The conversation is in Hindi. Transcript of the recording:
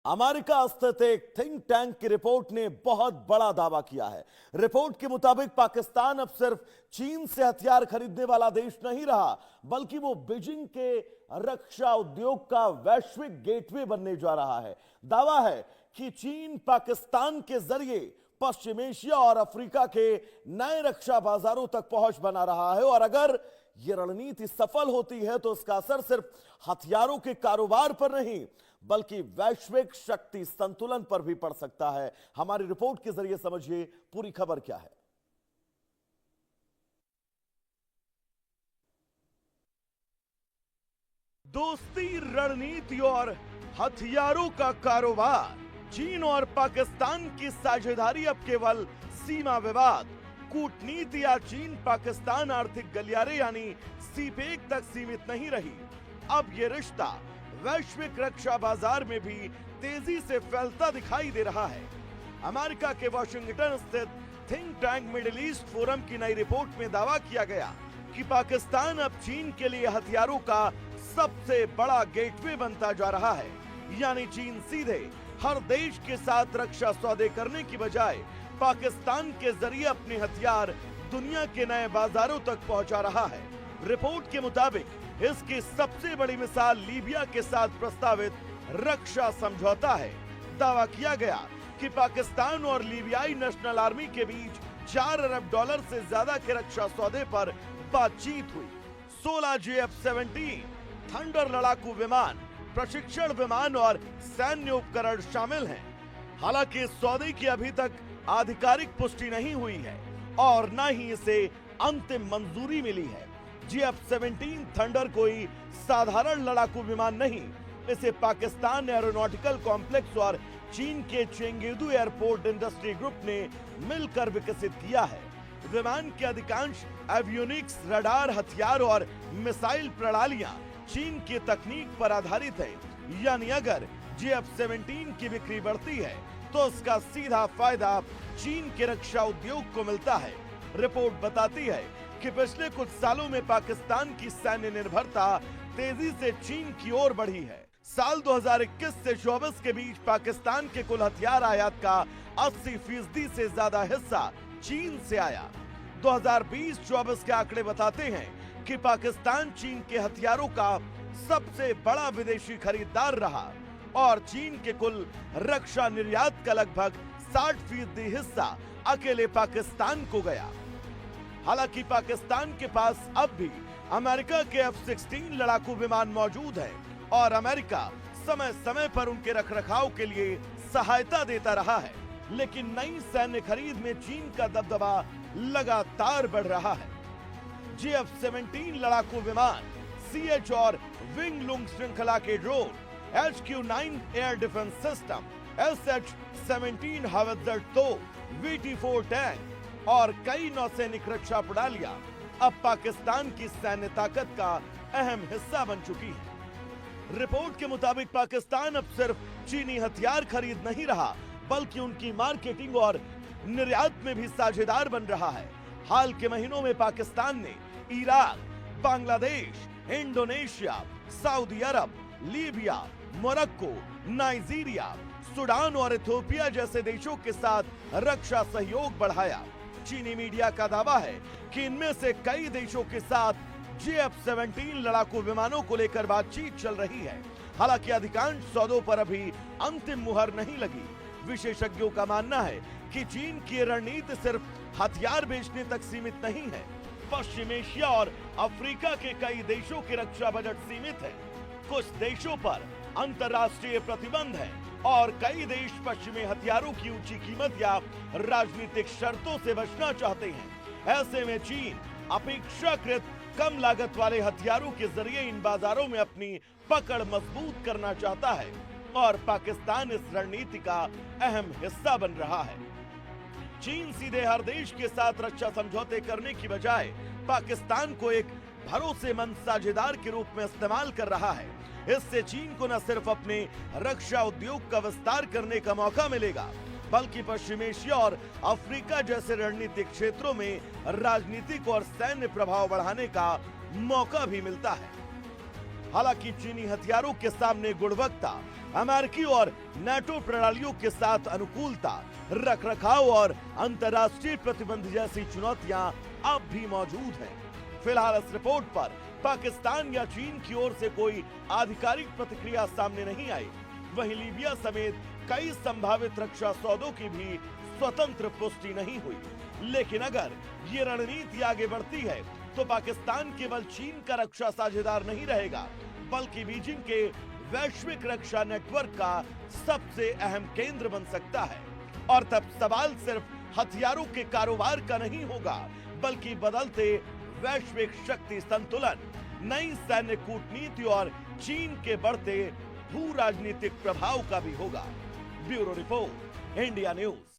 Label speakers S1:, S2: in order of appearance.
S1: अमेरिका स्थित एक थिंक टैंक की रिपोर्ट ने बहुत बड़ा दावा किया है। रिपोर्ट के मुताबिक पाकिस्तान अब सिर्फ चीन से हथियार खरीदने वाला देश नहीं रहा, बल्कि वो बीजिंग के रक्षा उद्योग का वैश्विक गेटवे बनने जा रहा है। दावा है कि चीन पाकिस्तान के जरिए पश्चिम एशिया और अफ्रीका के नए रक्षा बाजारों तक पहुंच बना रहा है, और अगर यह रणनीति सफल होती है तो इसका असर सिर्फ हथियारों के कारोबार पर नहीं, बल्कि वैश्विक शक्ति संतुलन पर भी पड़ सकता है। हमारी रिपोर्ट के जरिए समझिए पूरी खबर क्या है। दोस्ती, रणनीति और हथियारों का कारोबार। चीन और पाकिस्तान की साझेदारी अब केवल सीमा विवाद, कूटनीति या चीन पाकिस्तान आर्थिक गलियारे यानी सीपेक तक सीमित नहीं रही। अब यह रिश्ता वैश्विक रक्षा बाजार में भी तेजी से फैलता दिखाई दे रहा है। अमेरिका के वॉशिंगटन स्थित think tank middle east forum की नई रिपोर्ट में दावा किया गया कि पाकिस्तान अब चीन के लिए हथियारों का सबसे बड़ा गेटवे बनता जा रहा है। यानी चीन सीधे हर देश के साथ रक्षा सौदे करने की बजाय पाकिस्तान के जरिए अपने हथियार दुनिया के नए बाजारों तक पहुंचा रहा है। रिपोर्ट के मुताबिक इसकी सबसे बड़ी मिसाल लीबिया के साथ प्रस्तावित रक्षा समझौता है। दावा किया गया कि पाकिस्तान और लीबियाई नेशनल आर्मी के बीच 4 अरब डॉलर से ज्यादा के रक्षा सौदे पर बातचीत हुई। 16 JF-17 थंडर लड़ाकू विमान, प्रशिक्षण विमान और सैन्य उपकरण शामिल हैं। हालांकि इस सौदे की अभी तक आधिकारिक पुष्टि नहीं हुई है और न ही इसे अंतिम मंजूरी मिली है। JF-17 थंडर कोई साधारण लड़ाकू विमान नहीं, इसे पाकिस्तान एरोनॉटिकल कॉम्प्लेक्स और चीन के चेंगेदू एयरपोर्ट इंडस्ट्री ग्रुप ने मिलकर विकसित किया है। विमान के अधिकांश एवियोनिक्स, रडार, हथियार और मिसाइल प्रणालियां चीन की तकनीक पर आधारित है। यानी अगर JF-17 की बिक्री बढ़ती है तो इसका सीधा फायदा चीन के रक्षा उद्योग को मिलता है। रिपोर्ट बताती है कि पिछले कुछ सालों में पाकिस्तान की सैन्य निर्भरता तेजी से चीन की ओर बढ़ी है। साल 2021 से 24 के बीच पाकिस्तान के कुल हथियार आयात का 80% से ज्यादा हिस्सा चीन से आया। 2020-24 के आंकड़े बताते हैं कि पाकिस्तान चीन के हथियारों का सबसे बड़ा विदेशी खरीदार रहा और चीन के कुल रक्षा निर्यात का लगभग 60% हिस्सा अकेले पाकिस्तान को गया। हालांकि पाकिस्तान के पास अब भी अमेरिका के F-16 लड़ाकू विमान मौजूद है और अमेरिका समय समय पर उनके रखरखाव के लिए सहायता देता रहा है, लेकिन नई सैन्य खरीद में चीन का दबदबा लगातार बढ़ रहा है। JF-17 लड़ाकू विमान, CH और विंग लुंग श्रृंखला के drone, HQ-9 air defence system, SH-17 हावित्जर तोप, VT-4 टैंक और कई नौसैनिक रक्षा प्रणालियां अब पाकिस्तान की सैन्य ताकत का अहम हिस्सा बन चुकी है। रिपोर्ट के मुताबिक पाकिस्तान अब सिर्फ चीनी हथियार खरीद नहीं रहा, बल्कि उनकी मार्केटिंग और निर्यात में भी साझेदार बन रहा है। हाल के महीनों में पाकिस्तान ने इराक, बांग्लादेश, इंडोनेशिया, सऊदी अरब, लीबिया, मोरक्को, नाइजीरिया, सूडान और इथियोपिया जैसे देशों के साथ रक्षा सहयोग बढ़ाया। चीनी मीडिया का दावा है कि इनमें से कई देशों के साथ JF-17 लड़ाकू विमानों को लेकर बातचीत चल रही है। हालांकि अधिकांश सौदों पर अभी अंतिम मुहर नहीं लगी। विशेषज्ञों का मानना है कि चीन की रणनीति सिर्फ हथियार बेचने तक सीमित नहीं है। पश्चिम एशिया और अफ्रीका के कई देशों के रक्षा बजट सीमित है। कुछ देशों पर अंतर्राष्ट्रीय प्रतिबंध है और कई देश पश्चिमी हथियारों की ऊंची कीमत या राजनीतिक शर्तों से बचना चाहते हैं। ऐसे में चीन अपेक्षाकृत कम लागत वाले हथियारों के जरिए इन बाजारों में अपनी पकड़ मजबूत करना चाहता है और पाकिस्तान इस रणनीति का अहम हिस्सा बन रहा है। चीन सीधे हर देश के साथ रक्षा समझौते करने की बजाय पाकिस्तान को एक भरोसेमंद साझेदार के रूप में इस्तेमाल कर रहा है। इससे चीन को न सिर्फ अपने रक्षा उद्योग का विस्तार करने का मौका मिलेगा, बल्कि पश्चिम एशिया और अफ्रीका जैसे रणनीतिक क्षेत्रों में राजनीतिक और सैन्य प्रभाव बढ़ाने का मौका भी मिलता है। हालांकि चीनी हथियारों के सामने गुणवत्ता, अमेरिकी और नाटो प्रणालियों के साथ अनुकूलता, रखरखाव और अंतर्राष्ट्रीय प्रतिबंध जैसी चुनौतियां अब भी मौजूद हैं। फिलहाल इस रिपोर्ट पर पाकिस्तान या चीन की ओर से कोई आधिकारिक प्रतिक्रिया सामने नहीं आई। वहीं लीबिया समेत कई संभावित रक्षा सौदों की भी स्वतंत्र पुष्टि नहीं हुई। लेकिन अगर ये रणनीति आगे बढ़ती है तो पाकिस्तान केवल चीन का रक्षा साझेदार नहीं रहेगा, बल्कि बीजिंग के वैश्विक रक्षा नेटवर्क का सबसे अहम केंद्र बन सकता है। और तब सवाल सिर्फ हथियारों के कारोबार का नहीं होगा, बल्कि बदलते वैश्विक शक्ति संतुलन, नई सैन्य कूटनीति और चीन के बढ़ते भू राजनीतिक प्रभाव का भी होगा। Bureau report, India news.